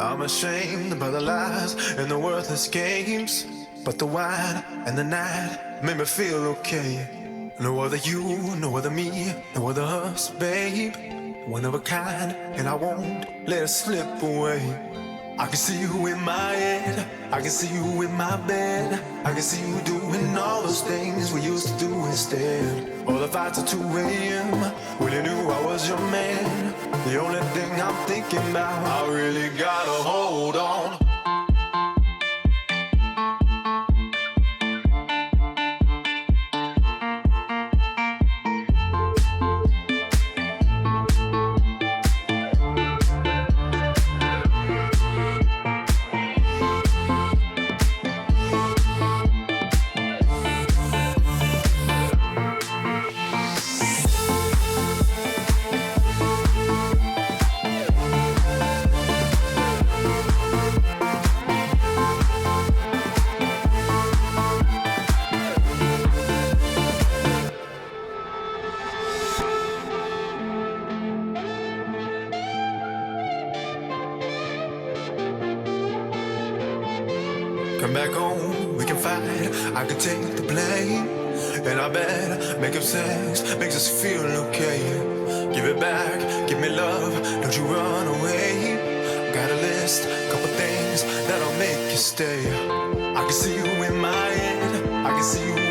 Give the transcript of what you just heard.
I'm ashamed by the lies and the worthless games, but the wine and the night made me feel okay. No other you, no other me, no other us, babe. One of a kind, and I won't let it slip away. I can see you in my head, I can see you in my bed, I can see you doing all those things we used to do instead. All the fights at 2 a.m. when you knew I was your man. The only thing I'm thinking about, I really gotta hold on. Come back home, we can fight, I can take the blame. And I bet making sex makes us feel okay. Give it back, give me love, don't you run away. Got a list, couple things that'll make you stay. I can see you in my head, I can see you